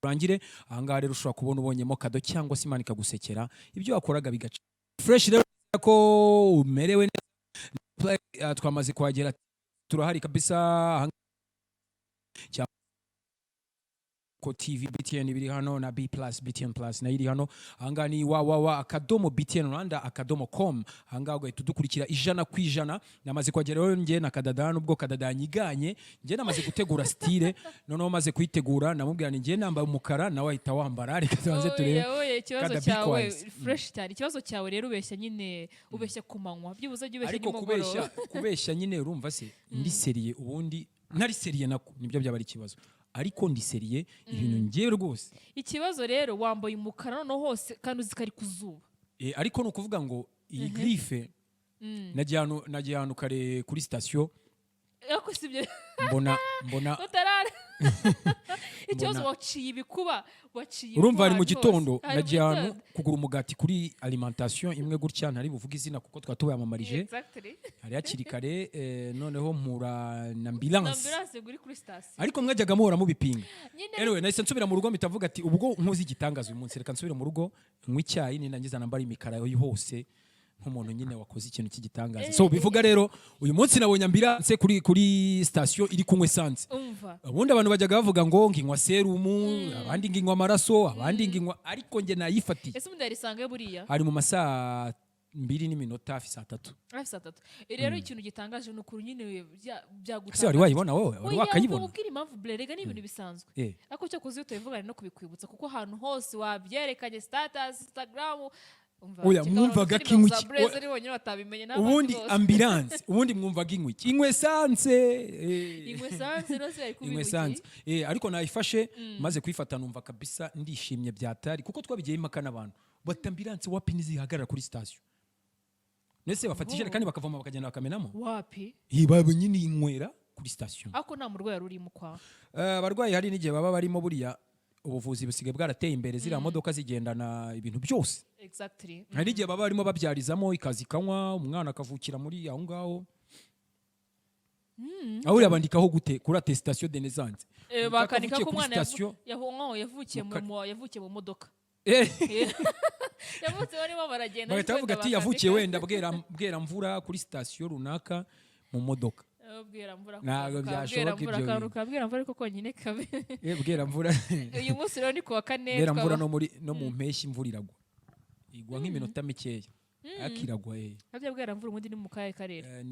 urangire ahangaha rero ushobora kubona ubonyemo kado cyangwa se Imana ikagusekera ibyo wakoraga bigaca fresh rero ko umerewe neza. Twamaze kuhagera turahari kabisa ko TV BTN biri hano na B+ BTN+ na iri hano ahangaha ni www.btnrwanda.com ahangaha ugahita udukurikira 100%. Namaze kuhagera rero njye na Kadada nubwo Kadada nyiganye njye namaze gutegura style noneho maze kuyitegura namubwira ni njye nambaye umukara nawe ahita wambara reka tubanze turebe ikibazo cyawe fresh cyane. Ikibazo cyawe rero ubeshya nyine ubeshya kumanywa byibuze jye ubeshya nimugoroba ariko kubeshya nyine urumva se ndi seriye ubundi ntari seriye nako nibyo byaba ari ikibazo ariko ndi seriye ibintu ngiye rwose. Ikibazo rero wambaye umukara noneho hose kandi uzikari kuzuba ariko nukuvuga ngo iyi grife nagiye hano kare kuri station yako sibyo mbona utarara ikibazo waciye ibikuba waciye urumva ari mu gitondo nagiye hano kugura umugati kuri alimentation imwe gutya ntari buvuga izina kuko twatubamamarije hari hakiri kare noneho mpura na ambulance guri kuri station ariko mwajyaga muhora mubipinga anyway nahise nsubira mu rugo mpitavuga ati ubwo nkuzi igitangaza uyu munsi reka nsubire mu rugo nywa icyayi ninangiza nambara imikara yo hose nk'umuntu nyine wakoze ikintu cy'igitangaza. So bivuga rero uyu munsi nabonye ambulance kuri station iri kunywa essence. Ubundi abantu bajyaga bavuga ngo nginywa serumu abandi nginywa amaraso abandi nginywa ariko nge nayifatiye. Ese ubundi yarisangaye buriya hari mu masaha 2:03 hafi saa 3. Hafi saa 3. Rero ikintu gitangaje n'ukuri nyine byagutanga. Ese wari wayibona wowe wari wakayibona? Ubwira impamvu blurega ni ibintu bisanzwe. Ako cyo kuzi utoyivuga no kubikwibutsa kuko ahantu hose wabyerekanye status Instagram oya mwumvaga kinwiki ubundi ambulance ubundi mwumvaga inwiki ingwe sanse ariko nayifashe maze kwifata numva kabisa ndishimye byatari kuko twabigiye impaka n'abantu bata ambulance wapi nizihagarara kuri station nese bafatije kandi bakavoma bakagenda bakamenamo wapi ibabo nyine inywera kuri station ako nta murwayi ruri mu kwa abarwayi hari n'igihe baba barimo buriya ubuvuzi busigaye bwarateye imbere ziriya modoka zigendana ibintu byose exactly hari igihe baba barimo babyarizamo ikazi kanywa umwana akavukira muri aho ngaho aho yabandikaho gute kuri attestation de naissance bakanika ko umwana yavukiye mu modoka yavutse barimo baragenda bagahita bavuga ati yavukiye wenda bwera mvura kuri station runaka mu modoka ntabwo byashoboka ibyo bwera mvura ariko konyine kabe bwera mvura uyu munsi rero ni kuwa kane bwera mvura no mu mpeshyi imvura iragwa igwa nk'iminota mikeya akiragwa nabyo bwera mvura ubundi ni mu kahe karere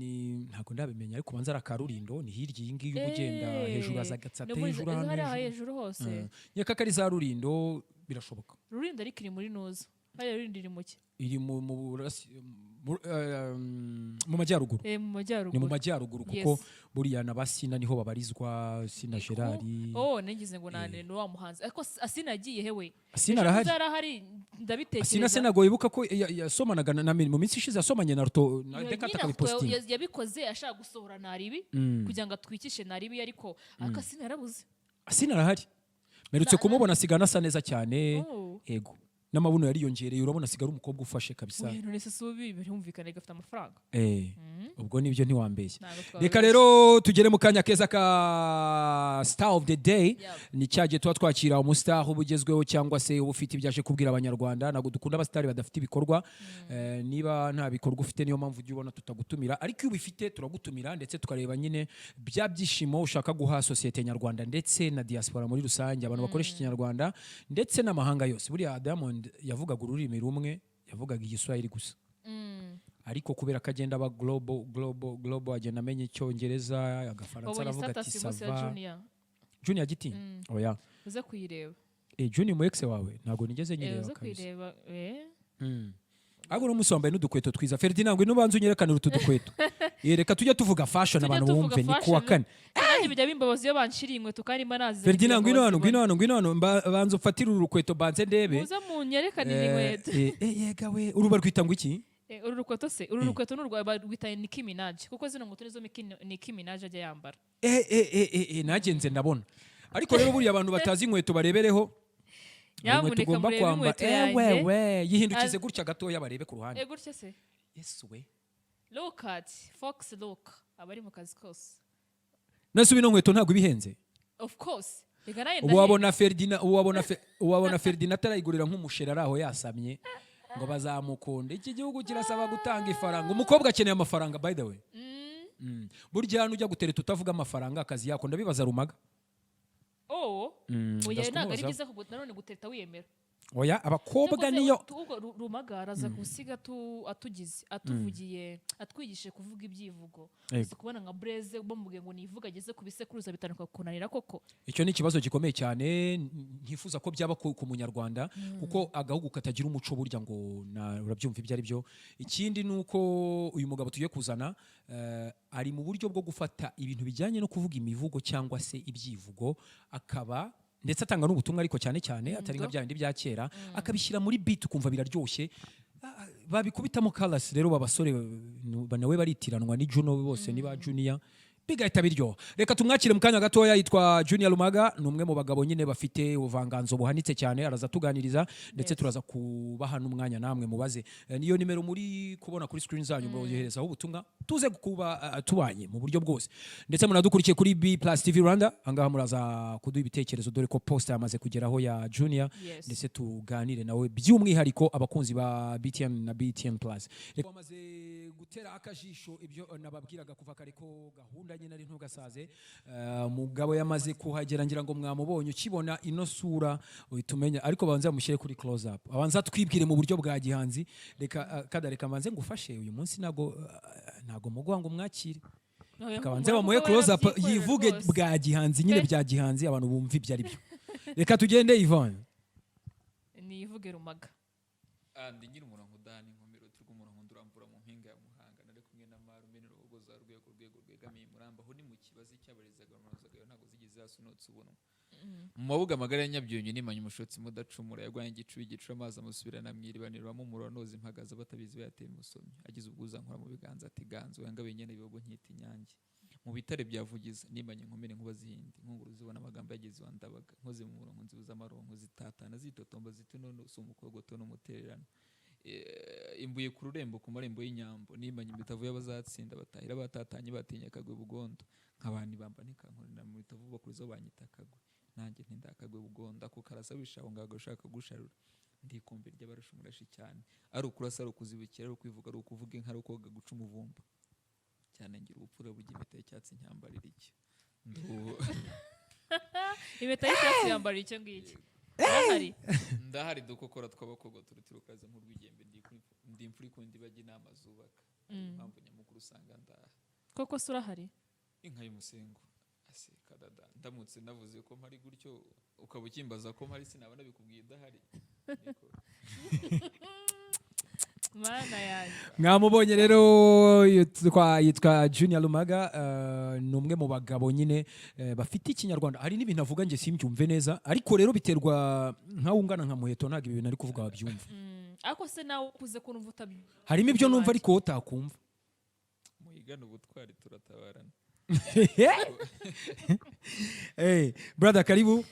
ntabwo ndabimenya ariko banza Karurindo ni hirya iyi ngiyi ugenda hejuru azagatsate hejuru hejuru hose nyaka kari za Rurindo birashoboka Rurindo ariko iri muri Nuza hari Rurindo iri muke iri mu majyaruguru ni mu majyaruguru kuko buriya na Basina niho babarizwa Sina Gerard nagize ngo nane no wa muhanzi ariko Asina agiye hewe Asina arahari ndabitekereza Asina se nago yibuka ko yasomanaga na mu minsi ishize yasomanye na Ruto dekata kabiposting yabikoze ashaka gusohora naribi kugira ngo atwikishe naribi ariko Asina yarabuze Asina arahari merutse kumubona sigana asa neza cyane yego n'amabuno yariyongereye urabona sigara umukobwa ufashe kabisa none se subi birumvikana gafite amafaranga ubwo nibyo ntiwambeshye reka rero tugere mu kanya keza ka star of the day ni cyaje tuba twakira umustar ubugezweho cyangwa se ufite ibyaje kubwira abanyarwanda nago dukunda abastari badafite ibikorwa niba nta bikorwa ufite niyo mpamvu ujye ubona tutagutumira ariko iyo ubifite turagutumira ndetse tukareba nyine bya byishimo ushaka guha societe nyarwanda ndetse na diaspora muri rusange abantu bakoresha ikinyarwanda ndetse n'amahanga yose buriya Diamond yavugaga ururimi rumwe yavugaga igiswahili gusa ariko kubera ko agenda aba global agenda amenya icyongereza agafaransa aravuga ati sava Junior Giti oya uze kuyireba Junior mu ex wawe ntago nigeze nyireba uze kuyireba Ago no musombaye n'udukweto twiza Ferdinand ngo nubanze unyerekane utu dukweto yereka tujya tuvuga fashion abantu bumve ni kuwa kane kandi bijya bimbabaza iyo banshiriye inkweto kandi manazi Ferdinand ngwino hano banze ufatira urukweto banze ndebe muza munyerekane inkweto yega we uruba rwita ngo iki uru rukweto se uru rukweto n'urwa rwita Nicki Minaj kuko zino nkweto nizo Nicki Minaj ajya yambara nagenze ndabona ariko rero buriya abantu batazi inkweto barebereho yamuneka murebe inkweto yanjye we yihindukize gutya gatoya barebe ku ruhande gutya se yes we look at Fox look abari mu kazi kose nase bino nkweto ntabwo bihenze of course uwabona Ferdinand atarayigurira nk'umusheri ari aho yasamye ngo bazamukunde. Iki gihugu kirasaba gutanga ifaranga, umukobwa akeneye amafaranga by the way. Burya hano ujya gutereta utavuga amafaranga akazi yako ndabibaza Rumaga. Oya ntabwo ari byiza nanone gutereta wiyemera. Oya abakobwa niyo Rumaga araza gusiga atuvugiye atwigishije kuvuga ibyivugo. Kubona nka Blaise bamubwiye ngo nivuga ageze ku bisekuruza bitanuka kunanira koko. Icyo ni ikibazo gikomeye cyane, ntifuza ko byaba ku munyarwanda kuko agahugu katagira umuco burya ngo urabyumva ibyo ari byo. Ikindi nuko uyu mugabo tugiye kuzana ari mu buryo bwo gufata ibintu bijyanye no kuvuga imivugo cyangwa se ibyivugo akaba ndetse atanga n'ubutumwa ariko cyane atari nka bya bindi bya kera akabishyira muri beat ukumva biraryoshye babikubitamo colors. Rero babasore nawe baritiranwa ni Juno bose ni ba Junior bigahita biryo. Reka tumwakire mu kanya gatoya, yitwa Junior Lumaga, ni umwe mu bagabo nyine bafite ubuvanganzo buhanitse cyane, araza tuganiriza ndetse turaza kubaha n'umwanya namwe mubaze. Niyo nimero muri kubona kuri screen zanyu mwoherezaho ubutumwa tuze kuba tubanye mu buryo bwose, ndetse munadukurikiye kuri B+ TV Rwanda. Angaha muraza kuduha ibitekerezo dore ko poster yamaze kugeraho ya Junior, ndetse tuganire nawe by'umwihariko abakunzi ba BTN na BTN+. Reka bamaze gutera akajisho ibyo nababwiraga kuva kare ko gahunda nyine ari ntugasaze. Mugabo yamaze kuhagera ngira ngo mwamubonye, ukibona ino sura uhitumenya, ariko banza mushyire kuri close up, abanza twibwire mu buryo bwa gihanzi. Reka manze ngufashe uyu munsi ntago muguha ngo mwakire, kabanze bamuhe close up yivuge bwa gihanzi nyine bya gihanzi abantu bumva ibyo ari byo. Reka tugende Yvonne. Ni ivuge Rumaga. Ndi ngira umurongo dani nkomero turwo umurongo ndurambura mu mpinga ya Muhanga nari kumwe na marume n'urugo za rwego rwegamiye Muramba ho ni mu kibazi cy'abarizaga amarozaga ntago zigize hasunotse ubuntu mu mabuga magara ya Nyabyonyo nimanye umushotsi mudacumura yagwanye igicu amazi amusubirana mwiribaniramo muranoza impagaza batabizi bayateye musomye agize ubwuza nkora mu biganza ati ganzo yangabe nyene bibogo nkita inyange mu bitare byavugiza nimanye nkomere nkuba zihindi nkunguru zibona amagambo yageze wandabaga nkoze mu murongo nzibuza amaronko zitatana zitotomba zitunono sumukogoto n'umutererano imbuye ku rurembo ku marembo y'inyambo nimanye imitavu y'abazatsinda batahira batatanye batinya kagwe bugondo nk'abandi bamba nikankorera mu bitavu bakurizo banyita kagwe nanjye ntindakagwe bugondo ako karasa wishaho ngago ushaka gusharura ndikumbi ry'abarusha umurashi cyane ari ukurasa ari ukuzibukira ari ukwivuga ari ukuvuga inka ari ukoga guca umuvumba cyane ngira ubupfura bw'imita y'icyatsi nyambarira iki imita y'icyatsi yambarira icyo ngiki ndahari dukokora tw'abakobwa turutirukaza nk'urwigembe ndi imfuri kundi bajya inama zubaka impamvu nyamukuru usanga ndaha koko se urahari inka y'umusengo ase kadada ndamutse navuze ko mpari gutyo ukaba ukimbaza ko mpari sinabona bikubwiye idahari mana yanjye. Mwamubonye rero yitwa Junior Lumaga, ni umwe mu bagabo nyine bafite ikinyarwanda. Hari n'ibintu avuga nge simbyumve neza, ariko rero biterwa nka ungana nka Muheto ntago ibintu ari kuvuga wabyumva. Ariko se nawe ukuze ko numva utabyumva. Harimo ibyo numva ariko utakumva. Muhigana ubutwari turatabarana. Hey brother, karibu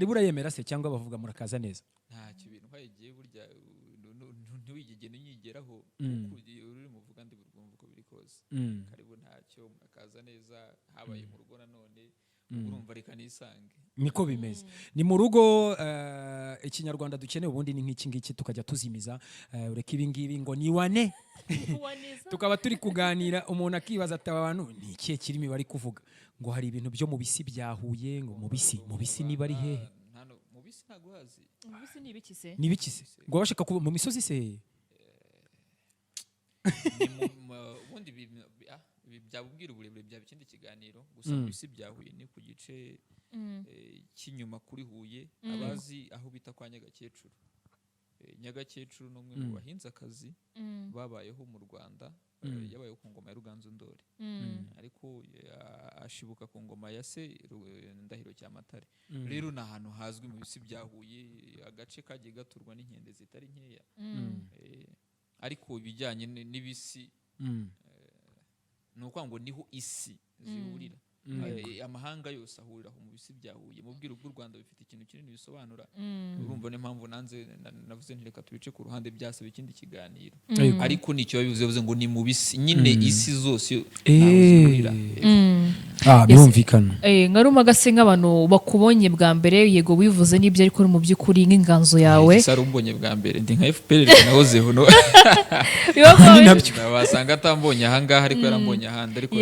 urayemera se cyangwa bavuga murakaza neza? Ntacyo ibintu hagiye burya ntiwigegene nyigeraho uri muvuga ndi burwumva uko biri kose. Karibu ntacyo murakaza neza habaye mu rugo nanone urumva reka nisange niko bimeze. Ni mu rugo ikinyarwanda dukeneye ubundi ni nk'iki ngiki tukajya tuzimiza ureka ibi ngibi ngo ni wane tukaba turi kuganira umuntu akibaza ati abantu ni ikihe kirimi bari kuvuga ngo hari ibintu byo mu bisi byahuye ngo mu bisi niba ari hehe mu bisi ntago hazi mu bisi ni ibiki se ngo bashaka kuba mu misozi se ubundi byabubwira uburebure bya ikindi kiganiro gusa mu bisi byahuye ni ku gice cy'inyuma kuri Huye abazi aho bita kwa Nyagakecuru. Nyagakecuru n'umwe mu bahinze akazi babayeho mu Rwanda yabayeho ku ngoma ya Ruganzu Ndori ariko ashibuka ku ngoma ya se Ndahiro Cyamatare. Rero ni ahantu hazwi mu bisi byahuye agace kagiye gaturwa n'inkende zitari nkeya ariko ibijyanye n'ibisi nuko ngo niho isi zihurira amahanga yose ahurira mu bisi byahuye mu bwiru bw'u Rwanda bifite ikintu kinini bisobanura. Urumva n'impamvu nanze navuze ntireka tubice ku ruhande byasaba ikindi kiganiro ariko nicyo bivuze ngo ni mu bisi nyine isi zose zihurira. birumvikana nka Rumaga se nk'abantu bakubonye bwa mbere yego wivuze n'ibyo ariko mu by'ukuri nk'inganzo yawe sari umbonye bwa mbere ndi nka FPR nahozeho no wasanga atambonye ahangaha ariko yarambonye ahandi ariko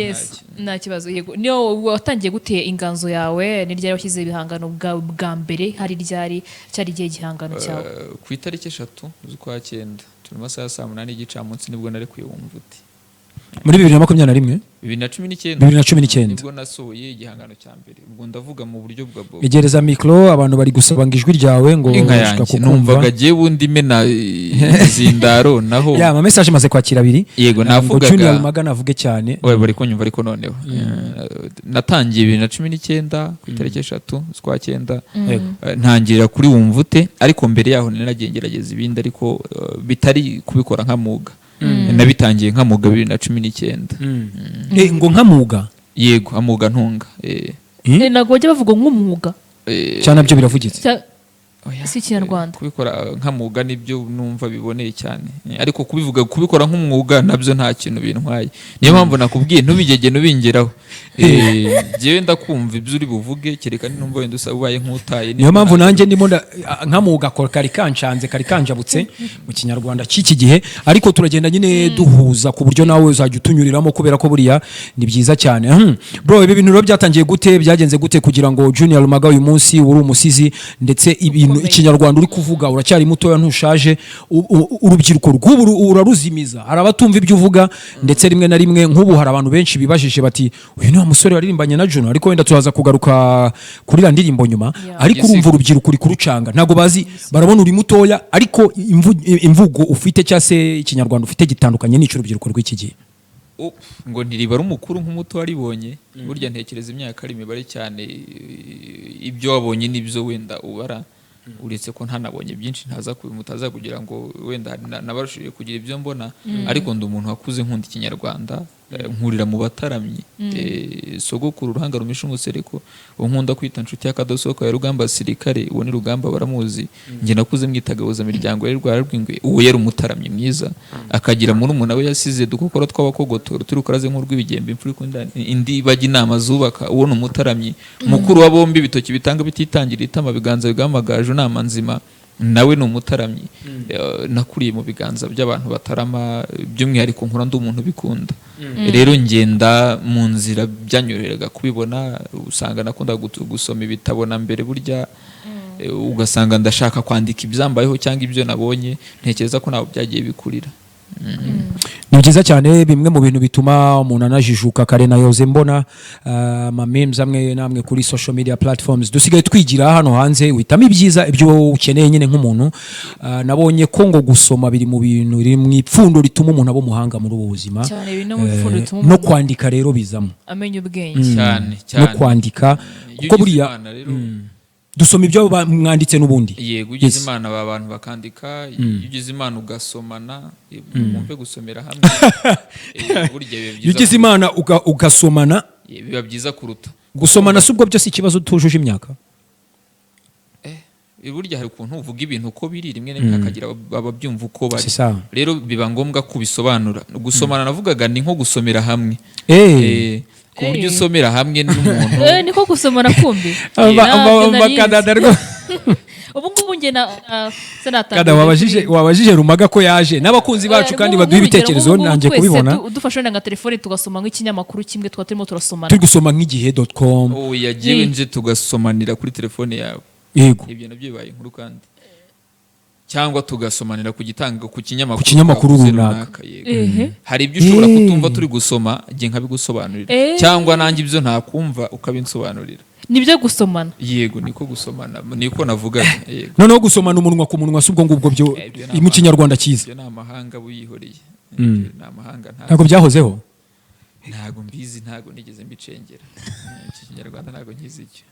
nta kibazo yego niyo watangiye guteye inganzo yawe ni ryari washyize ibihangano bwa mbere hari ryari cyari igihe igihangano cyawe ku itariki 3 z'ukwa 9 turi mu masaha ya 8 y'igicamunsi nibwo nari kuyumva uti muri 2021 2019 nibwo nasohoye igihangano cya mbere ubwo ndavuga mu buryo bwa Bob egereza micro abantu bari gusaba ngo ijwi ryawe ngo ushaka kukumva giye bundi mena zindaro naho ya ma message maze kwakira abiri yego navugaga Junior Rumaga navuge cyane oye bari kunyumva ariko noneho natangiye 2019 ku itariki 3 z'ukwa 9 ntangirira kuri wumvute ariko mbere yaho naragengerageza ibindi ariko bitari kubikora nka muga nabitangiye nka muga 2019 ngo nka muga yego amuga ntunga nago bajya bavuga nk'umwuga cyane byo biravugitse si Kinyarwanda kubikora nka muga nibyo numva biboneye cyane ariko kubikora nk'umwuga nabyo nta kintu bintwaye niyo mpamvu nakubwiye ntubigege nubingeraho jewe ndakumva ibyo uri buvuge kereka numva wenda usabaye nk'utaye niyo mpamvu nanjye ndimo nka muga kari kanjabutse mu Kinyarwanda cy'iki gihe ariko turagenda nyine duhuza ku buryo nawe uzajya utunyuriramo kubera ko buriya ni byiza cyane bro ibi bintu rero byatangiye gute byagenze gute kugira ngo Junior Rumaga uyu munsi uri umusizi ndetse ibintu Ikinyarwanda uri kuvuga uracyari mutoya ntushaje urubyiruko rw'ubu uraruzimiza hari abatumva ibyo uvuga ndetse rimwe na rimwe nk'ubu hari abantu benshi bibajije bati uyu ni wa musore waririmbanye na Juno ariko wenda turaza kugaruka kuri la ndirimbo nyuma ariko urumva urubyiruko uri kurucanga ntago bazi barabona uri mutoya ariko imvugo ufite cyase Ikinyarwanda ufite gitandukanye n'icyo urubyiruko rw'iki gihe ngo ntiribara umukuru nk'umuto waribonye burya ntekereza imyaka ari imibare cyane ibyo wabonye n'ibyo wenda ubara uretse ko ntanabonye byinshi mutaza kugira ngo wenda nabarushije kugira ibyo mbona ariko ndi umuntu wakuze nkunda Ikinyarwanda nkurira mu bataramyi sogokuru uruhanga rumisha umusereko unkunda kwita nshuti y'akadasoko ya Rugamba sirikare uwo ni Rugamba baramuzi nge nakuze mwitagabuza miryango yari rwara rw'ingwe uwo yari umutaramyi mwiza akagira muri umuntu we yasize dukokoro tw'abakogoto turi kuraze nk'urw'ibigembe imfuri kundana indi bajya inama zubaka uwo ni umutaramyi mukuru wa bombi bitoki bitanga bititangira itama biganza bigamagaje nama nzima nawe ni umutaramyi nakuriye mu biganza by'abantu batarama by'umwihariko nkura ndi umuntu bikunda rero ngenda mu nzira byanyoroheraga kubibona usanga nakunda gusoma ibitabo na mbere burya ugasanga ndashaka kwandika ibyambayeho cyangwa ibyo nabonye ntekereza ko nabo byagiye bikurira ni byiza cyane bimwe mu bintu bituma umuntu anajijuka kare nayoze mbona memes amwe namwe kuri social media platforms dusigaye twigira hano hanze witamo ibyiza ibyo ukeneye nyine nk'umuntu nabonye ko ngo gusoma biri mu bintu biri mu ipfundo rituma umuntu aba umuhanga muri ubu buzima no kwandika rero bizamo amenya ubwenge cyane no kwandika kuko buriya dusoma ibyo mwanditse n'ubundi yego ugize imana aba bantu bakandika ugize imana ugasomana mumpe gusomera hamwe burya biba byiza ugize imana ugasomana biba byiza kuruta gusomana subwo byose ikibazo tujuje imyaka burya hari ukuntu uvuga ibintu uko biri rimwe n'imwe akagira ababyumva uko bari rero biba ngombwa kubisobanura gusomana navugaga ni nko gusomera hamwe ku buryo usomera hamwe n'umuntu niko gusomana kumbi bakadada ubu ngubu nge kada wabajije Rumaga ko yaje n'abakunzi bacu kandi baduha ibitekerezo nanjye kubibona udufashe nanga telefone tugasoma nk'ikinyamakuru kimwe twa turimo turasomana turi gusoma nk'igihe.com yagiye nje tugasomanira kuri telefone yawe yego ibyo nabyo bibaye inkuru kandi cyangwa tugasomanira ku kinyamakuru runaka hari ibyo ushobora kutumva turi gusoma nge nkabigusobanurira cyangwa nanjye ibyo ntakumva ukabinsobanurira nibyo gusomana yego niko gusomana niko navugaga yego noneho gusomana umunwa ku munwa subwo ngubwo byo mu Kinyarwanda cyiza ni amahanga buyihoreye ni amahanga ntago byahozeho ntago mbizi ntago nigeze mbicengera Kinyarwanda ntago nkizi icyo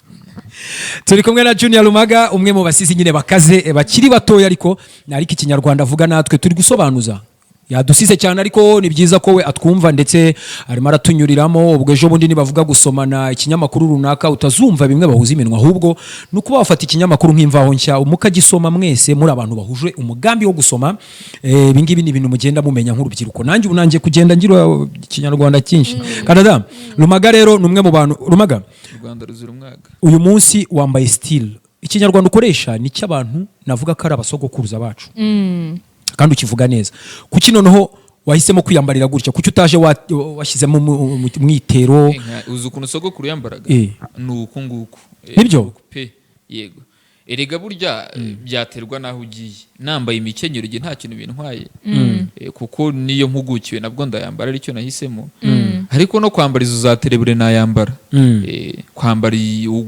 turi kumwe na Junior Rumaga umwe mu basizi nyine bakaze bakiri batoya ariko Ikinyarwanda avuga natwe turi gusobanuza yadusize cyane ariko ni byiza ko we atwumva ndetse arimo aratunyuriramo. Ubwo ejo bundi nibavuga gusomana ikinyamakuru runaka utazumva bimwe bahuza iminwa, ahubwo ni ukuba bafata ikinyamakuru nk'imvaho nshya mukagisoma mwese muri abantu bahuje umugambi wo gusoma. Ibi ngibi ni ibintu mugenda mumenya nk'urubyiruko. Nanjye ubu nanjye kugenda ngira ikinyarwanda cyinshi. Canada Rumaga rero ni umwe mu bantu. Rumaga, Rwanda ruzira umwaga, uyu munsi wambaye style, ikinyarwanda ukoresha ni cy'abantu navuga ko ari abasogokuruza bacu kandi ukivuga neza. Kuki noneho wahisemo kwiyambarira gutya? Kuki utaje washyizemo mwitero? uzi ukuntu sogokuru yambaraga ni uku nguku nibyo pe. Yego, erega burya byaterwa naho ugiye. Nambaye imikenyero igihe nta kintu bintwaye kuko niyo mpugukiwe nabwo ndayambara, aricyo nahisemo. Ariko no kwambara izo za terebure nayambara. Kwambara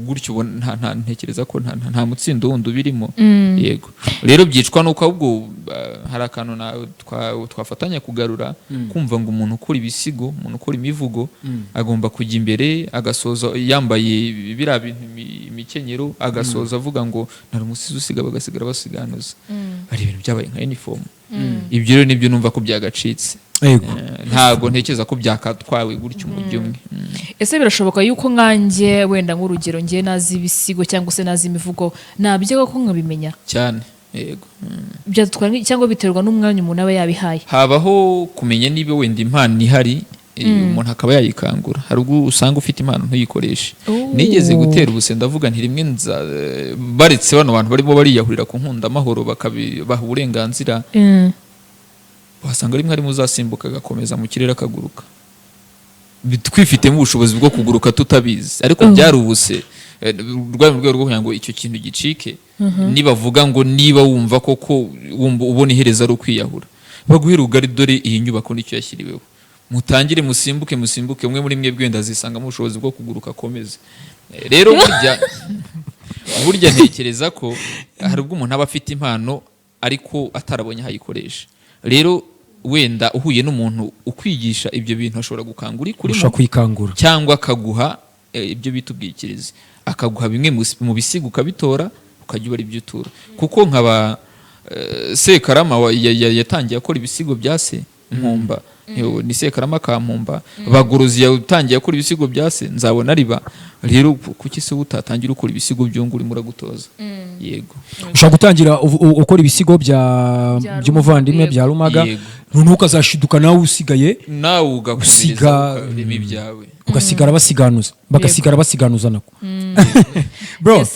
gutyo ubona ntekereza ko nta mutsindo wundi ubirimo. Yego, rero byicwa nuko ahubwo hari akantu twafatanya kugarura, kumva ngo umuntu ukora ibisigo, umuntu ukora imivugo agomba kujya imbere agasoza yambaye biriya bintu imikenyero, agasoza avuga ngo nari umusizi usiga bagasigara basiganuza. Ari ibintu byabaye nka uniform. Ibyo rero nibyo numva ko byagacitse. Ntago ntekereza ko byakatwawe gutyo umujyi umwe. Ese birashoboka yuko nkanjye wenda nk'urugero ngiye nazi ibisigo cyangwa se nazi imivugo nabyo ko nkabimenya cyane? Yego, byatwara cyangwa biterwa n'umwanya umuntu aba yabihaye. Habaho kumenya niba wenda impano ihari, umuntu akaba yayikangura. Hari ubwo usanga ufite impano ntuyikoreshe. Nigeze gutera ubuse ndavuga nti rimwe baretse bano bantu barimo bariyahurira ku nkundamahoro bakabaha uburenganzira, wasanga rimwe arimo uzasimbuka agakomeza mu kirere akaguruka. Twifitemo ubushobozi bwo kuguruka tutabizi, ariko byari ubuse rwari mu rwego rwo kugira ngo icyo kintu gicike. Nibavuga ngo niba wumva koko ubona ihereza ari ukwiyahura, baguhera ugari, dore iyi nyubako nicyo yashyiriweho, mutangire musimbuke umwe muri mwe bwenda zisangamo ubushobozi bwo kuguruka akomeze. Rero burya ntekereza ko hari ubwo umuntu aba afite impano ariko atarabonye hayikoresha. Rero wenda uhuye n'umuntu ukwigisha ibyo bintu ashobora gukangura kurimo, cyangwa akaguha ibyo bita ubwikirizi, akaguha bimwe mu bisigo ukabitora ukajya ubara ibyo utura. Kuko nkaba Sekarama yatangiye akora ibisigo bya se Nkumba, ni Sekarama ka Mpumba. Bagorozi yatangiye akora ibisigo bya se Nzabona Riba. Rero kuki se utatangira ukora ibisigo by'unguri muragutoza? Yego, ushaka gutangira ukora ibisigo by'umuvandimwe bya Rumaga, noneho ukazashiduka nawe usigaye nawe ugakomeza ibyawe, ugasigara basiganuza, bagasigara basiganuza nako. Bro,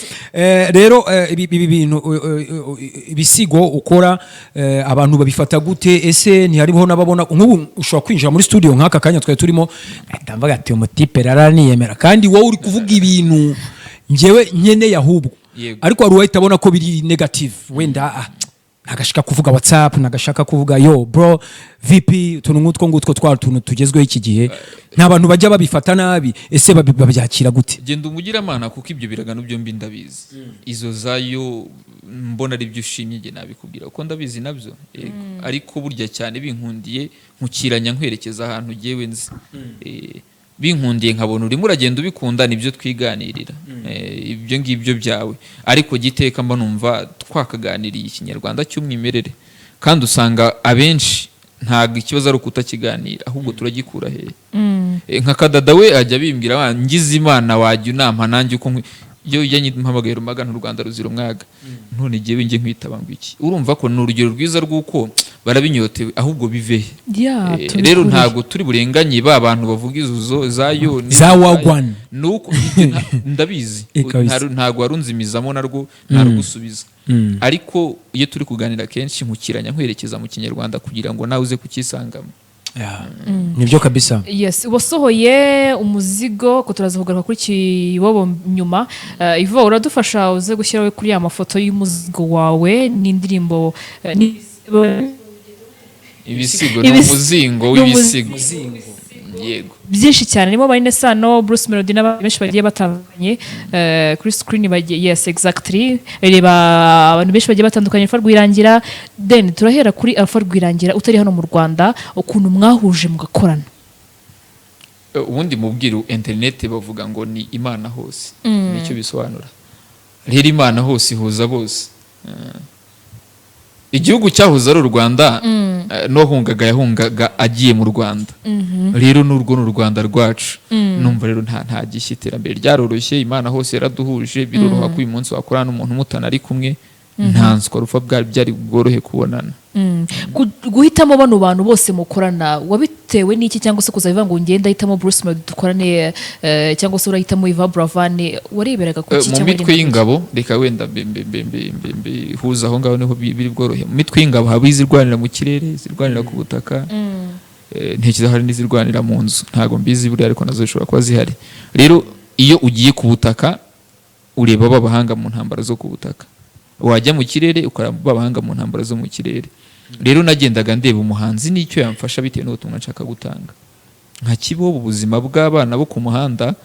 rero ibi bintu ibisigo ukora abantu babifata gute? Ese ntihariho n'ababona nk'ubu ushobora kwinjira muri studio nk'aka kanya twari turimo, ndambaga ati umutipe raraniyemera, kandi wowe uri kuvuga ibintu njyewe nkeneye ahubwo, ariko wari wahita abona ko biri negative. Wenda nagashaka kuvuga WhatsApp, nagashaka kuvuga yo bro VP, utuntu ngutwo twa tuntu tugezweho iki gihe, nta bantu bajya babifata nabi. Ese babyakira gute? Genda umugira amana, kuko ibyo biragano byombi ndabizi. Izo zayo mbona ari byo ushimye, nge nabikubwira uko ndabizi nabyo. Ariko burya cyane binkundiye nkukiranya nkwerekeza ahantu ugiye nzi. Binkundiye nkabona urimo uragenda ubikunda, nibyo twiganirira. Ibyo ngibyo byawe, ariko giteka mba numva twakaganiriye ikinyarwanda cy'umwimerere. Kandi usanga abenshi ntabwo ikibazo ari ukutakiganira, ahubwo turagikura hehe. Nka Kadada we ajya bimbwira, ngize Imana wajya unampa nanjye uko yo yanyimpamagaye Rumaga n'u Rwanda ruzira umwaga, none giye nge nkwitaba ngo iki. Urumva ko ni urugero rwiza rw'uko barabinyotewe, ahubwo bivehe. Rero ntago turi burenganye ba bantu bavuga izo zayo za wagwan, nuko ndabizi ntago warunzimizamo narwo ntarugusubiza. Ariko iyo turi kuganira kenshi nkukiranya nkwerekeza mu kinyarwanda kugira ngo nawe uze kukisangamo. Nibyo kabisa. Yes, wasohoye umuzigo ko turaza kugaruka kuri Kibobo nyuma. Ivo, uradufasha uze gushyiraho kuri ya mafoto y'umuzigo wawe n'indirimbo ibisigo n'umuzingo w'ibisigo. Yego, byinshi cyane, nimo Marine Sano, Bruce Melody n'abandi benshi bagiye batandukanye kuri screen bagiye. Yes, exactly. Reba abantu benshi bagiye batandukanye. Alpha Rwirangira, then turahera kuri Alpha Rwirangira utari hano mu Rwanda, ukuntu mwahuje mugakorana. Ubundi mubwiru internet bavuga ngo ni Imana hose, nicyo bisobanura. Rero Imana hose ihuza bose. igihugu cyahoze ari u Rwanda n'uwahungaga yahungaga agiye mu Rwanda rero n'urwo n'u Rwanda rwacu numva rero nta gishya iterambere ryaroroshye Imana hose yaraduhuje biroroha ko uyu munsi wakorana n'umuntu mutana ari kumwe ntanswa rufa byari bworohe kubonana guhitamo bano bantu bose mukorana wabitewe n'iki cyangwa se kuzabivuga ngo ngenda hitamo Bruce Melody dukorane cyangwa se urahitamo Iva Buravan wareberaga ku iki mu mitwe y'ingabo reka wenda huza aho ngaho niho biri bworohe mu mitwe y'ingabo haba izirwanira mu kirere zirwanira ku butaka ntekereza hari n'izirwanira mu nzu ntago mbizi buri ariko nazo zishobora kuba zihari rero iyo ugiye ku butaka ureba babahanga mu ntambara zo ku butaka wajya mu kirere ukaraba babahanga mu ntambara zo mu kirere rero nagendaga ndeba umuhanzi n'icyo yamfasha bitewe n'ubutumwa nshaka gutanga nka Kibobo ubuzima bw'abana bo ku muhanda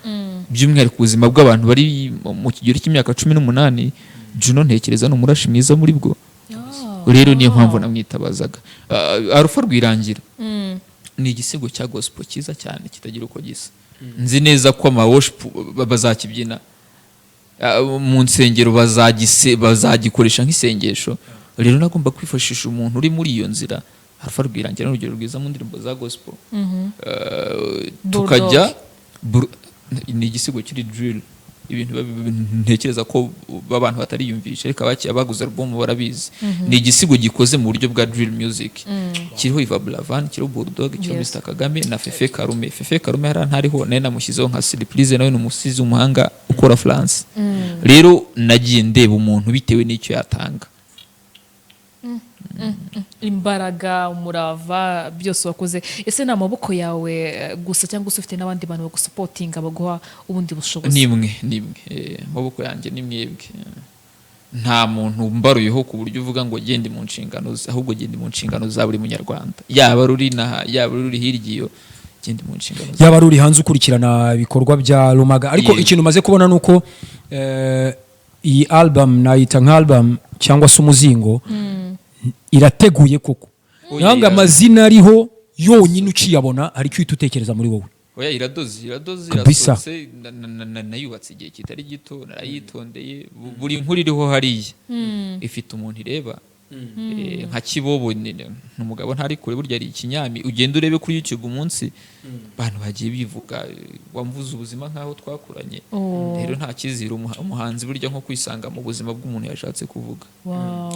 by'umwihariko ubuzima bw'abantu bari mu kigero cy'imyaka 18 Juno ntekereza n'umurashi mwiza muri bwo rero niyo mpamvu namwitabazaga Alpha Rwirangira ni igisigo cya gospel cyiza cyane kitagira uko gisa nzi neza ko worship bazakibyina mu nsengero bazagikoresha nk'isengesho rero nagomba kwifashisha umuntu uri muri iyo nzira Alpha Rwirangira n'urugero rwiza mu ndirimbo za gospel tukajya ni igisigo kiri drill ibintu ntekereza ko abantu batariyumvisha reka abaguze album barabizi ni igisigo gikoze mu buryo bwa drill music kiriho Iva Buravan kiriho Bulldog kiriho Mr Kagame na Fefe Karume hari ntariho naye namushyizeho nka surprise nawe n'umusizi umuhanga ukora France rero nagiye ndeba umuntu bitewe n'icyo yatanga imbaraga umurava byose wakoze ese ni amaboko yawe gusa cyangwa se ufite n'abandi bantu bagusupotinga baguha ubundi bushobozi nimwe amaboko yanjye ni mwebwe nta muntu mbaruyeho ku buryo uvuga ngo gende mu nshingano ahubwo gende mu nshingano za buri munyarwanda yaba ruri naha yaba ruri hirya iyo gende mu nshingano yaba ruri hanze ukurikirana ibikorwa bya Rumaga ariko ikintu maze kubona nuko iyi album nayita nka album cyangwa se umuzingo irateguye koko nanga amazina ariho yonyine uciyabona ariko uhita utekereza muri wowe oya iradoze irasohotse nayubatse igihe kitari gito narayitondeye buri nkuru iriho hariya ifite umuntu ireba nka Kibobo n'umugabo ntari kure burya ari ikinyami ugenda urebe kuri YouTube umunsi abantu bagiye bivuga wamvuze ubuzima nkaho twakuranye rero nta kizira umuhanzi burya nko kwisanga mu buzima bw'umuntu yashatse kuvuga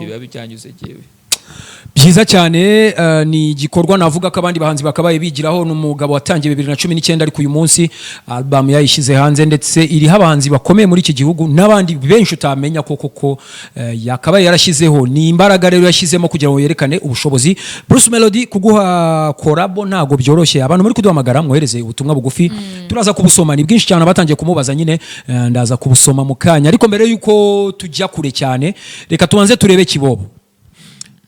biba bijyanyuze jewe byiza cyane ni igikorwa navuga ko abandi bahanzi bakabaye bigiraho n'umugabo watangiye 2019 ariko uyu munsi album yayishyize hanze ndetse iriho abahanzi bakomeye muri iki gihugu n'abandi benshi utamenya koko yakabaye yarashyizeho ni imbaraga rero yashyizemo kugira ngo yerekane ubushobozi Bruce Melody kuguha korabo ntago byoroshye abantu muri kuduhamagara mwohereze ubutumwa bugufi turaza kubusoma ni bwinshi cyane batangiye kumubaza nyine ndaza kubusoma mu kanya ariko mbere yuko tujya kure cyane reka tubanze turebe Kibobo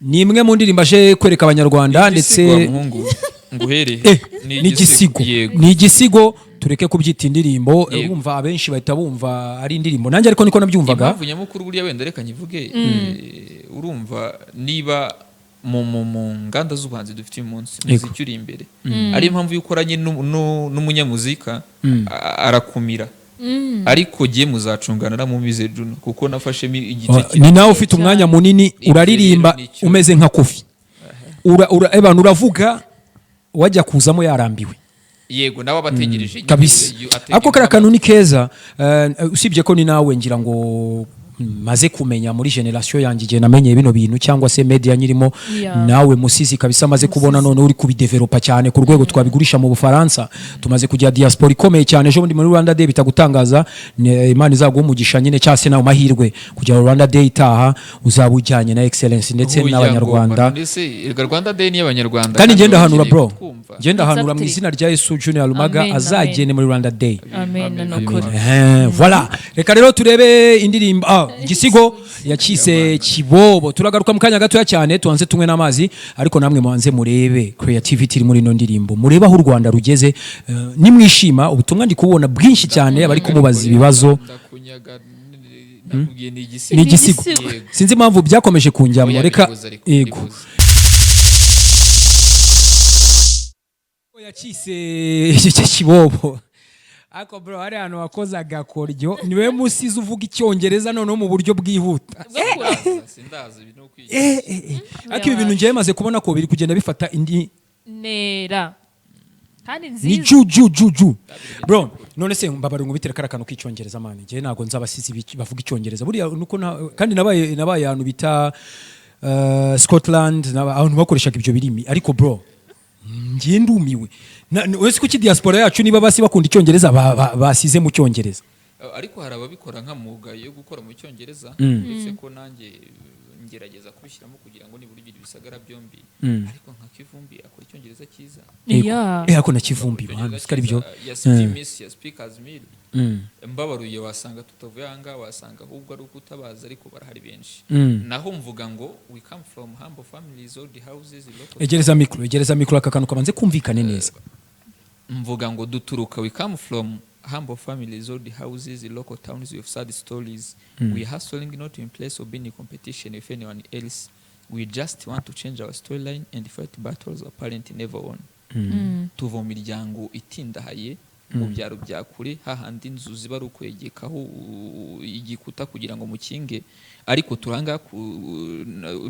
ni imwe mu ndirimbo aje kwereka abanyarwanda ndetse ni igisigo tureke kubyita indirimbo bumva abenshi bahita bumva ari indirimbo nanjye ariko niko nabyumvaga impamvu nyamukuru buriya wenda reka nyivuge urumva niba mu nganda z'ubuhanzi dufite uyu munsi muziki uri imbere ari impamvu y'ukoranye n'umunyamuzika arakumira ariko giye muzacungana mu mize Juno kuko nafashemo igice ni nawe ufite umwanya munini uraririmba umeze nka Kofi abantu uravuga wajya kuzamo yarambiwe yego nawe abategereje kabisa ako kara kantu ni keza usibye ko ni nawe ngira ngo maze kumenya muri generation yanjye igihe namenye bino bintu cyangwa se media nyirimo nawe musizi kabisa maze kubona none uri kubidevelopa cyane ku rwego twabigurisha mu Bufaransa tumaze kujya diaspora ikomeye cyane ejo muri Rwanda Day bitagutangaza Imana izaguha umugisha nyine cyase nawe mahirwe kugira Rwanda Day itaha uzabujyanye na excellence ndetse n'abanyarwanda ndetse Rwanda Day ni y'abanyarwanda kandi ngenda hanura bro ngenda hanura mu izina rya Yesu Junior Rumaga azagene muri Rwanda Day amen nokuri voilà reka rero turebe indirimbo igisigo yakise Kibobo turagaruka mu kanya gato cyane tuanze tumwe n'amazi ariko namwe muanze murebe creativity iri muri no ndirimbo mureba aho u Rwanda rugeze nimwishima ubutumwa ndi kubona bwinshi cyane abari kumubaza ibibazo ni igisigo sinzi impamvu byakomeje kunjyamo reka yego yakise Kibobo Ako bro hari ahantu wakoze agakoryo niwe musize uvuga icyongereza noneho mu buryo bwihuta. Sindazi ibintu kwiga. Ariko ibi bintu ngiye maze kubona ko biri kugenda bifata indi nera kandi ni ju bro none se mbabare ngubitire karakano k'icyongereza mane ngiye nago nzabasizi bavuga icyongereza buriya nuko kandi nabaye ahantu bita Scotland abantu bakoreshaga ibyo birimi ariko bro ngiye ndumiwe wese kuki diaspora yacu niba basi bakunda icyongereza basize mu cyongereza ariko hari ababikora nka muga yo gukora mu cyongereza uretse ko nanjye ngerageza kubishyiramo kugira ngo nibura ibyo bisagara byombi ariko nka Kivumbi akora icyongereza cyiza ako na Kivumbi bana sikari byo ya CTMS ya speakers meal mbabaruye wasanga tutavuye hanga wasanga ahubwo ari uko utabaza ariko barahari benshi naho mvuga ngo we come from humble families old houses egereza mikro akakantu kabanze kumvikane neza mvuga ngo duturuka we come from humble families old houses local towns with sad stories we are hustling not in place of being in competition with anyone else we just want to change our storyline and fight battles apparent never won tuva mu miryango itindahaye mu byaro bya kure hahandi inzu ziba ari ukwegekaho igikuta kugira ngo mukinge ariko turanga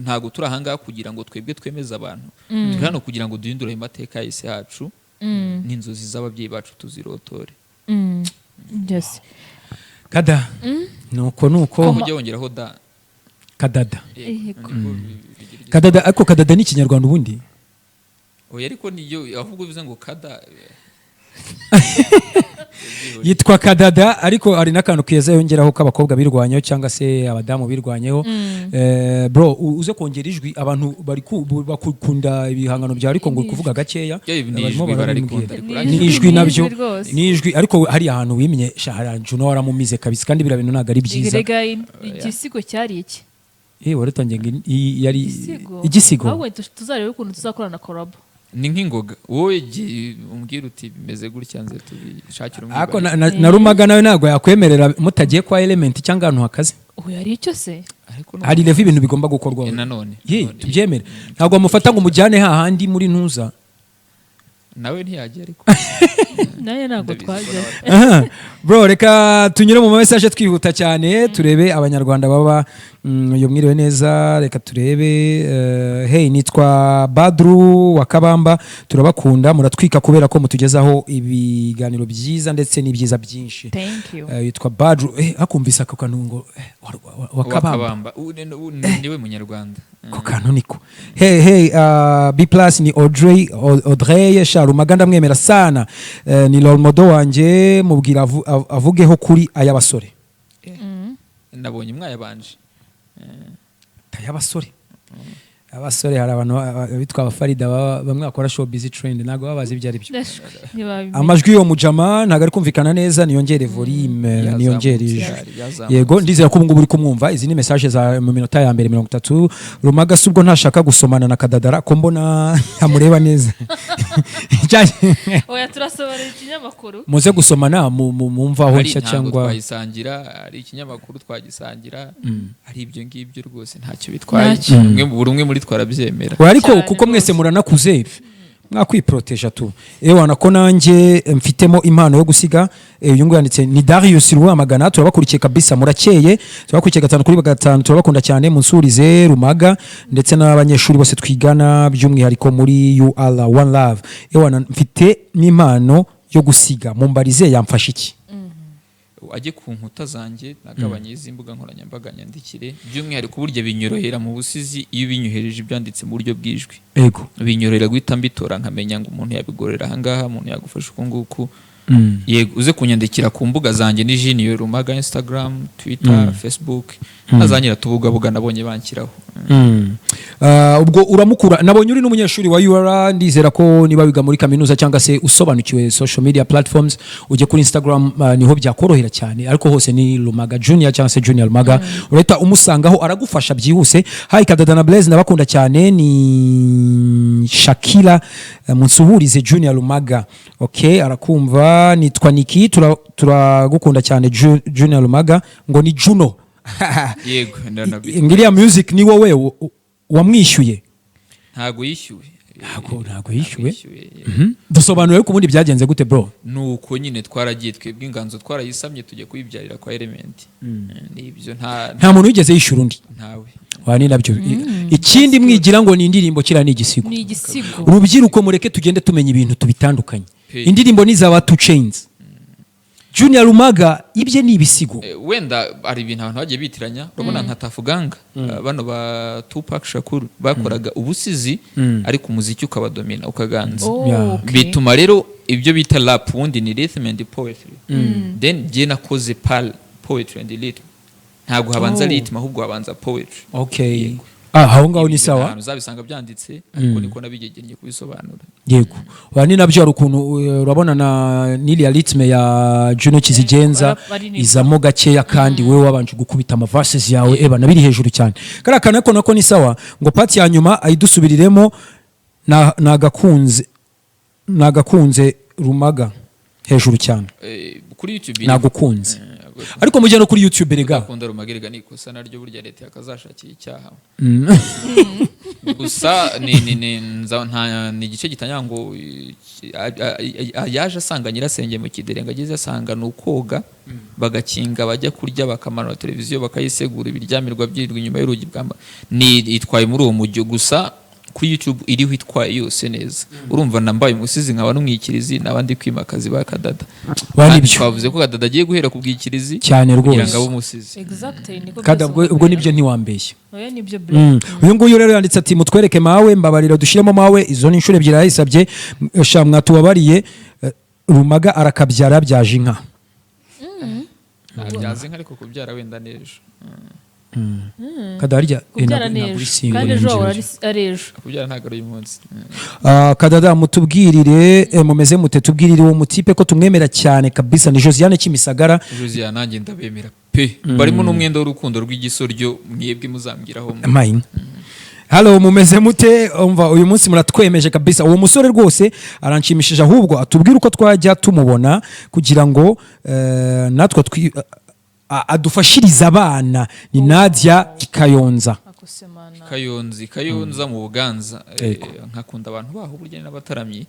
ntago turahanga kugira ngo twebwe twemeza abantu turi hano kugira ngo duhindure amateka y'isi yacu n'inzozi z'ababyeyi bacu tuzirotore yes kada nuko mujye wongeraho da kadada kadada ariko kadada ni ikinyarwanda ubundi oya ariko niyo ahubwo bivuze ngo kada yitwa kadada ariko hari n'akantu keza yongeraho k'abakobwa birwanyeho cyangwa se abadamu birwanyeho bro uze kongera ijwi abantu bari bakunda ibihangano bya ariko ngo kuvuga gakeya ni ijwi nabyo ni ijwi ariko hari ahantu wimye Juno waramumize kabisa kandi bira bintu ntago ari byiza igisigo cyari iki waratangiye yari igisigo ahubwo tuzarebe ukuntu tuzakorana collab ni nk'ingoga wowe umbwira uti bimeze gutya nze tubishakira umwibare ako na Rumaga nawe ntago yakwemerera mutagiye kwa element cyangwa ahantu hakaze yari icyo se hari level ibintu bigomba gukorwa nanone tubyemere ntago amufata ngo mujyane hahandi muri ntuza nawe ntiyagiye ariko naye ntago twaje bro reka tunyure mu message twihuta cyane turebe abanyarwanda baba yo mwiriwe neza reka turebe hey nitwa Badru wa Kabamba turabakunda muratwika kubera ko mutugezaho ibiganiro byiza ndetse n'ibyiza byinshi yitwa Badru akumvisa ako kanungo wa Kabamba niwe munyarwanda ko kantu niko hey B+ ni Audrey Sharumaga ndamwemera sana ni role model wanje mubwira avugeho kuri aya basore nabonye mwayabanje abasore hari abantu bitwa abafarida bamwe bakora showbiz trend ntago babazi ibyo ari byo amajwi yo mujama ntago ari kumvikana neza niyongere volume niyongere yego ndizera ko ubungu buri kumwumva izi ni message za mu minota ya mbere 30 Rumaga subwo ntashaka gusomana na Kadadara ko mbona amureba neza oya turasobanura ikinyamakuru muze gusomana mumvaho nshya cyangwa twayisangira ari ikinyamakuru twagisangira ari ibyo ngibyo rwose ntacyo bitwaye buri umwe muri twarabyemera ariko kuko mwese muranakuze mwakwiproteja tu wana ko nanjye mfitemo impano yo gusiga uyu ngo yanditse ni Darius Ruwamagana turabakurikiye kabisa murakeye turabakurikiye 5 kuri 5 turabakunda cyane munsurize Rumaga ndetse n'abanyeshuri bose twigana by'umwihariko muri UR One Love wana mfite n'impano yo gusiga mumbarize yamfasha iki ajye ku nkuta zanjye nagabanye izi mbuga nkoranyambaga nyandikire by'umwihariko burya binyorohera mu busizi iyo binyuhereje ibyanditse mu buryo bwijwi yego binyorohera guhita mbitora nkamenya ngo umuntu yabigorera ahangaha umuntu yagufasha uko nguko yego uze kunyandikira ku mbuga zanjye ni Junior Rumaga Instagram Twitter Facebook azanyira tubugabuga nabonye bankiraho ubwo uramukura nabonye uri n'umunyeshuri wa UR ndizera ko niba biga muri kaminuza cyangwa se usobanukiwe social media platforms uje kuri Instagram niho byakorohera cyane ariko hose ni Rumaga Junior cyangwa se Junior Rumaga ureta umusangaho aragufasha byihuse hi Kadada na Blaze nabakunda cyane ni Shakira munsuhurize Junior Rumaga okay arakumva nitwa Niki turagukunda cyane Junior Rumaga ngo ni Juno yego ngiriya music ni wowe wamwishyuye ntago yishyuye ntabwo yishyuwe. Dusobanure ko ubundi byagenze gute bro? Nuko nyine twaragiye twebwe inganzo twarayisamye tujye kuyibyarira kwa Element. Nibyo nta muntu wigeze yishyura undi. Ntawe. Wani nabyo ikindi mwigira ngo ni indirimbo kira ni igisigo. Ni igisigo. Urubyiruko mureke tugende tumenya ibintu tubitandukanye. Indirimbo ni za Two Chainz. Junior Rumaga ibye ni ibisigo. Wenda ari ibintu abantu bagiye bitiranya urabona nka Tafuganga bano ba Tupac Shakur bakoraga ubusizi ariko umuziki ukabadomina ukaganza. Bituma rero ibyo bita rap wundi ni rhythm and poetry. Then je nakoze poetry and rhythm. Ntabwo habanza rhythm ahubwo habanza poetry. Okay. Aho ngaho ni sawa. Abantu zabisanga byanditse ariko niko nabigegennye kubisobanura. Yego. Wani nabyo ari ukuntu urabona na nili ritme ya Juno Kizigenza izamo gakeya kandi wewe wabanje gukubita ama verses yawe eba nabiri hejuru cyane. Karakana ko nako ni sawa ngo part ya nyuma ayidusubiriremo nagakunze Rumaga hejuru cyane. Kuri YouTube nagukunze. Ariko mujye no kuri YouTube rega. Akunda Rumagerega nikosa naryo burya leta yakazashakiye icyaha. Gusa ni igice gitanya ngo yaje asanga nyirasenge mu kiderenga ageze asanga nukoga bagakinga bajya kurya bakamanura televiziyo bakayisegura ibiryamirwa byirwa inyuma y'urugi bwamba ni itwaye muri uwo mujyo gusa kuri YouTube iriho itwaye yose neza. Urumva nambaye umusizi nkaba numwikirizi nabandi kwimakazi ba Kadada. Twavuze ko Kadada agiye guhera ku bwikirizi cyane rwose kugira ngo abe umusizi. Exactly niko. Kada ubwo nibyo ntiwambeshye. Oya nibyo bro. Uyu nguyu rero yanditse ati mutwereke mawe mbabarira dushiremo mawe izo ni inshure ebyiri yayisabye shamwa tubabariye Rumaga arakabyara byaje inka. Byaze inka ariko kubyara wenda nejo. Kadarya kandi ejo arejo kubyara ntago ari uyu munsi. Kadada mutubwirire mumeze mute tubwirire uwo mutipe ko tumwemera cyane kabisa ni Josiane Kimisagara. Josiane nanjye ndabemera pe barimo n'umwenda w'urukundo rw'igisoryo mwebwe muzambwiraho. Hello mumeze mute umva uyu munsi muratwemeje kabisa uwo musore rwose aranshimishije ahubwo atubwira uko twajya tumubona kugira ngo natwe adufashiriza abana ni Nadia Kayonza. Kayonza mu Buganza nkakunda abantu baho burya n'abataramyi.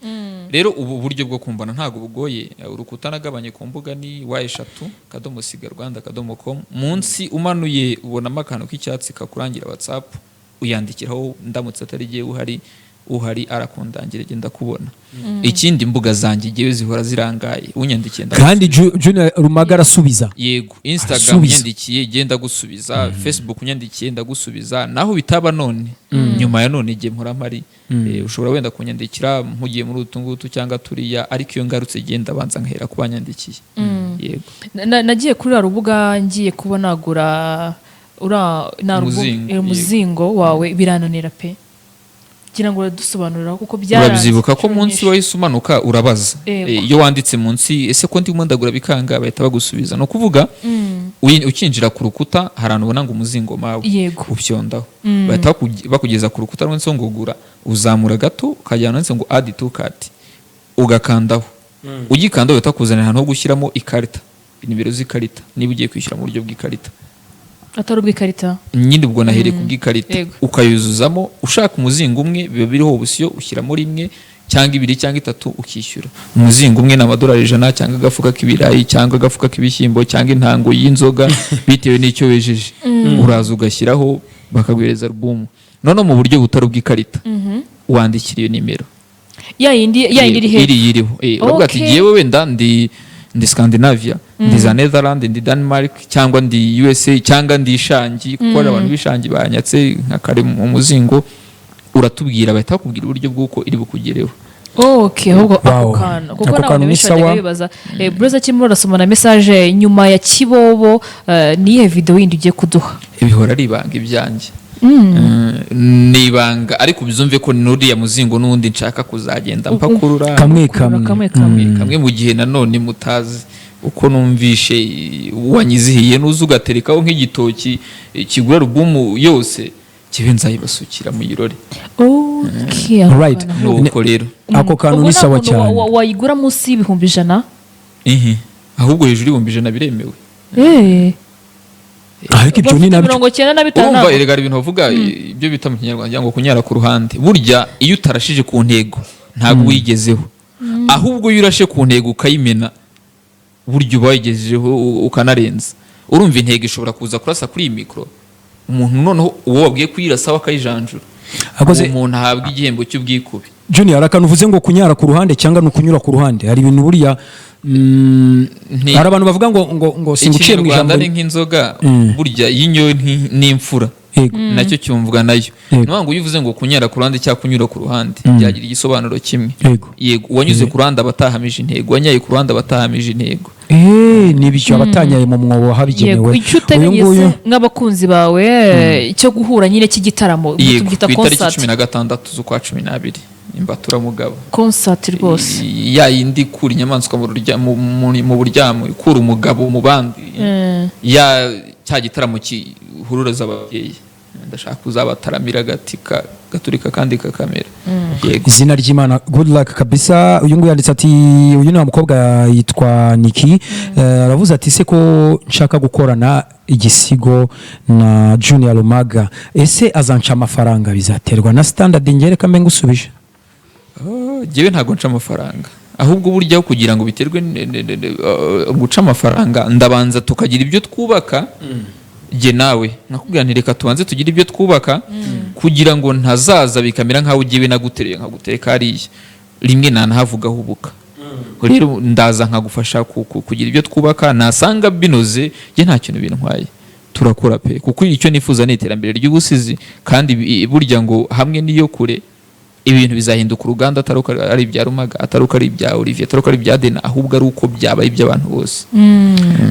Rero ubu buryo bwo kumbana ntago bugoye urukuta nagabanye ku mbuga ni y3.sigarwanda.com munsi umanuye ubonamo akantu k'icyatsi kakurangira WhatsApp uyandikiraho ndamutse atari giye uhari arakundangira genda kubona. Ikindi mbuga zanjye giye zihora zirangaye unyandikiye kandi Junior Rumaga arasubiza. Yego Instagram unyandikiye genda gusubiza, Facebook unyandikiye ndagusubiza naho bitaba none nyuma ya none giye mpora mpari ushobora wenda kunyandikira mpugiye muri utungutu cyangwa turiya ariko iyo ngarutse genda banza nkahera kubanyandikiye. Yego nagiye kuri rubuga ngiye kubonagura umuzingo wawe birananira pe. Gira ngo uradusobanurira kuko urabyibuka ko munsi wahise umanuka urabaza iyo wanditse munsi ese ko ndimo ndagura bikanga bahita bagusubiza no kuvuga ukinjira ku rukuta harano ubona ngo umuzingo mawe upyondaho bahita bakugeza ku rukuta rw'inso ngo gura uzamura gato ukajyana nse ngo add to cart ugakandaho ugikandaho bahita kuzanira ahantu ho gushyiramo ikarita nimero z'ikarita niba ugiye kwishyura mu buryo bw'ikarita atari ubw'ikarita nyine ubwo nahere ku bw'ikarita ukayuzuzamo ushaka umuzingo umwe biba biriho ubusiyo ushyiramo rimwe cyangwa ibiri cyangwa itatu ukishyura umuzingo umwe n'amadolari 100 cyangwa agafuka k'ibirayi cyangwa agafuka k'ibishyimbo cyangwa intango y'inzoga bitewe n'icyo wejeje uraza ugashyiraho bakaguhereza album none mu buryo butari ubw'ikarita wandikira iyo nimero ya yindi iriho uravuga ati giyewe wenda ndi Scandinavia ndi za Netherland ndi Denmark cyangwa ndi USA cyangwa ndi Shangi kuko abantu bishangi banyatse nka kare mu muzingo uratubwira bahita bakubwira uburyo bw'uko iri bukugereho. Okay ahubwo ako kana kuko nawe bishanje bibaza Bruce kimwe urasoma na message nyuma ya Kibobo niye video yindi ugiye kuduha ibihora ari ibanga ibyanjye nibanga ariko bizumve ko nuriya muzingo nundi nshaka kuzagenda mpakurura kamwe mu gihe nanone mutazi uko numvishe wanyizihiye nuzugaterekaho nk'igitoki kigura album yose kibe nzayibasukira mu yirore. Okay right nuko rero ako kantu ni sawa cyane wayigura munsi y'ibihumbi 100 ahubwo hejuru y'ibihumbi 100 biremewe ariko ibyo ni nabyo 95 urumva erega ibintu bavuga ibyo bita mu kinyarwanda ngo kunyara ku ruhande burya iyo utarashije ku ntego ntabwo wigezeho ahubwo iyo urashe ku ntego ukayimena burya uba wayigejejeho ukanarenza urumva intego ishobora kuza kurasa kuri iyi mikoro umuntu noneho uwo wabwiye kuyirasa wakayijanjura umuntu ahabwa igihembo cy'ubwikubi. Junior akantu uvuze ngo kunyara ku ruhande cyangwa no kunyura ku ruhande hari ibintu buriya hari abantu bavuga ngo singuciye mu ijambo ni nk'inzoga burya yinyo n'imfura nacyo cyumvwa nayo no ngo uyivuze ngo kunyara ku ruhande cyangwa kunyura ku ruhande byagira igisobanuro kimwe. Yego uwanyuze ku ruhande abatahamije intego wanyaye ku ruhande abatahamije intego nibyo abatanyaye mu mwobo habigenewe. Icyo uteganyije nk'abakunzi bawe cyo guhura nyine cy'igitaramo tubyita concert 16 z'ukwa 12 imbatura mugabo concert rwose ya yindi kura inyamaswa mu buryamo ikura umugabo mu bandi ya cya gitaramo kihurura z'ababyeyi ndashaka kuzabataramira gaturika kandi kakamera. Izina ry'Imana good luck kabisa. Uyu nguyu yanditse ati uyu ni umukobwa yitwa Niki aravuze ati se ko nshaka gukorana igisigo na Junior Lumaga ese azanca amafaranga bizaterwa na standard ngereka mbe ngusubije. Jewe ntago nca amafaranga ahubwo burya kugira ngo biterwe guca amafaranga ndabanza tukagira ibyo twubaka je nawe nakubwira nti reka tubanze tugira ibyo twubaka kugira ngo ntazaza bikamera nkaho ugiye nagutereye nkagutereka hariya rimwe nanahavuga hubuka rero ndaza nkagufasha kugira ibyo twubaka nasanga binoze je nta kintu bintwaye turakora pe kuko icyo nifuza ni iterambere ry'ubusizi kandi burya ngo hamwe niyo kure ibintu bizahinduka uruganda ataruka ari ibya Rumaga ataruka ari ibya Olivier ataruka ari ibya Dena ahubwo ari uko byabaye iby'abantu bose.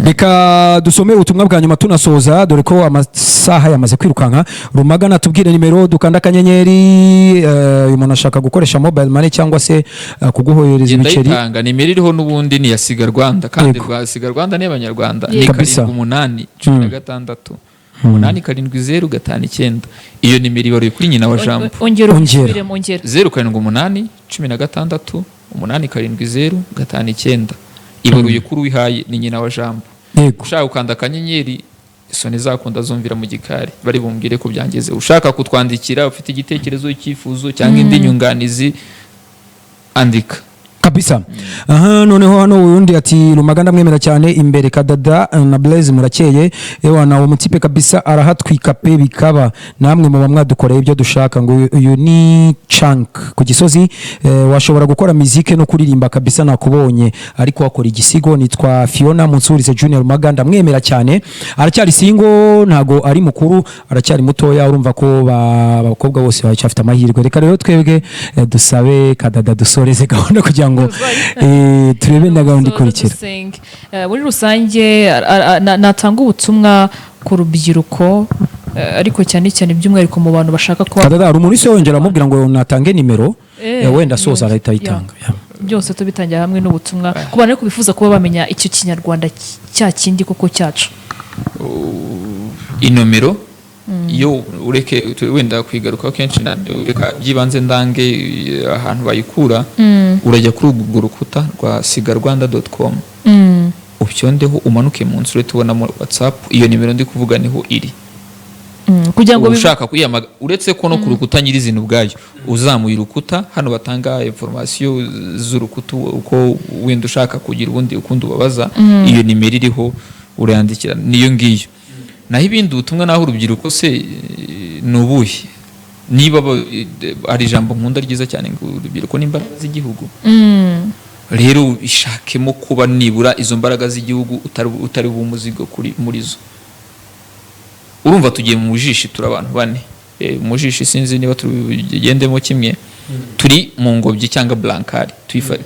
Reka dusome ubutumwa bwa nyuma tunasoza dore ko amasaha yamaze kwirukanka. Rumaga natubwire nimero dukanda kanyenyeri uyu muntu ashaka gukoresha mobile money cyangwa se kuguhohereza ibiceri ndayitanga nimero iriho nubundi ni ya Siga Rwanda kandi rwa Siga Rwanda ni abanyarwanda ni 8 87059 iyo nimero ibaruye kuri nyina wa Jambo ongera 0788 87059 ibaruye kuri wihaye ni nyina wa Jambo. Ushaka ukanda kanyenyeri isoni zakunda zumvira mu gikari bari bumbwire ko byangeze. Ushaka kutwandikira ufite igitekerezo cyifuzo cyangwa indi nyunganizi andika kabisa. Noneho hano uyundi ati Rumaga ndamwemera cyane imbere Kadada na Blaze murakeye ewana uwo mutipe kabisa arahatwika pe bikaba namwe mu bamwadukoreye ibyo dushaka ngo uyu ni Chunk ku Gisozi washobora gukora muzike no kuririmba kabisa nakubonye ariko wakora igisigo. Nitwa Fiona Munsurize Junior Rumaga ndamwemera cyane aracyari singo ntago ari mukuru aracyari mutoya urumva ko abakobwa bose bacyafite amahirwe. Reka rero twebwe dusabe Kadada dusoreze gahunda kugira ngo turebe na gahunda ikurikira. Muri rusange natanga ubutumwa ku rubyiruko ariko cyane cyane by'umwihariko mu bantu bashaka ko Kadada hari umuntu yongera amubwira ngo natange nimero wenda soza arahita ayitanga byose tubitangira hamwe n'ubutumwa ku bantu ariko bifuza kuba bamenya icyo kinyarwanda cya kindi koko cyacu. Inomero iyo ureke wenda kwigaruka kenshi reka byibanze ndange ahantu bayikura urajya kuri urwo rukuta rwa sigarwanda.com ubyondeho umanuke mu nzu tubona mu WhatsApp iyo nimero ndi kuvuga niho iri kugira ngo ushaka kwiyamaga uretse ko no ku rukuta nyirizina ubwayo uzamuye urukuta hano batanga information z'urukuta uko wenda ushaka kugira ubundi ukundi ubabaza iyo nimero iriho urayandikira niyo ngiyo. Naho ibindi ubutumwa naho urubyiruko se nubuhe niba ari ijambo nkunda ryiza cyane ngo urubyiruko n'imbaraga z'igihugu rero ishakemo kuba nibura izo mbaraga z'igihugu utari bumuzigo kuri muri zo. Urumva tugiye mu mujishi turabantu bane mujishi sinzi niba tugendemo kimwe turi mu ngobyi cyangwa blankari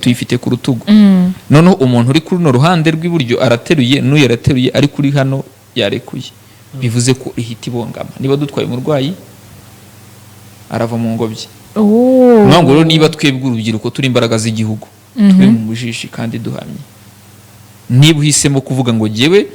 tuyifite ku rutugu noneho umuntu uri kuri no ruhande rw'iburyo arateruye n'uyu arateruye ari kuri hano yarekuye bivuze ko ihita ibongama niba dutwaye umurwayi arava mu ngobyi. Ntabwo rero niba twebwe urubyiruko turi imbaraga z'igihugu turi mu mujishi kandi duhamye niba uhisemo kuvuga ngo jewe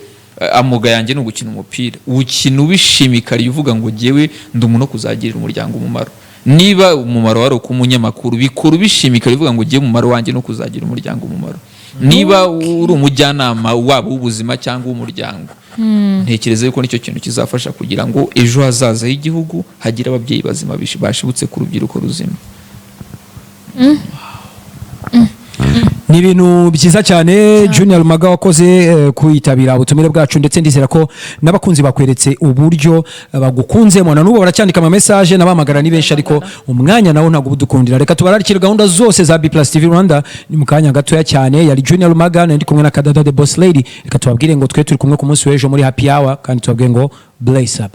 amuga yanjye no gukina umupira ukina ubishimikariye uvuga ngo jewe ndi umuntu kuzagirira umuryango umumaro niba umumaro wari umunyamakuru bikuru bishimikariye uvuga ngo jewe umumaro wanjye no kuzagira umuryango umumaro niba uri umujyanama wabo w'ubuzima cyangwa umuryango ntekereza yuko nicyo kintu kizafasha kugira ngo ejo hazaza h'igihugu hagire ababyeyi bazima bashibutse ku rubyiruko ruzima. ni ibintu byiza cyane Junior Rumaga wakoze kwitabira ubutumire bwacu, ndetse ndizera ko n'abakunzi bakweretse uburyo bagukunzemo, na n'ubu baracyandika ama message n'abamagara ni benshi, ariko umwanya nawo ntabwo budukundira. Reka tubararikire gahunda zose za B+ TV Rwanda, ni mu kanya gatoya cyane. Yari Junior Rumaga, ndi kumwe na Kadada the Boss Lady. Reka tubabwire ngo twe turi kumwe ku munsi w'ejo muri happy hour, kandi tubabwire ngo blaze up.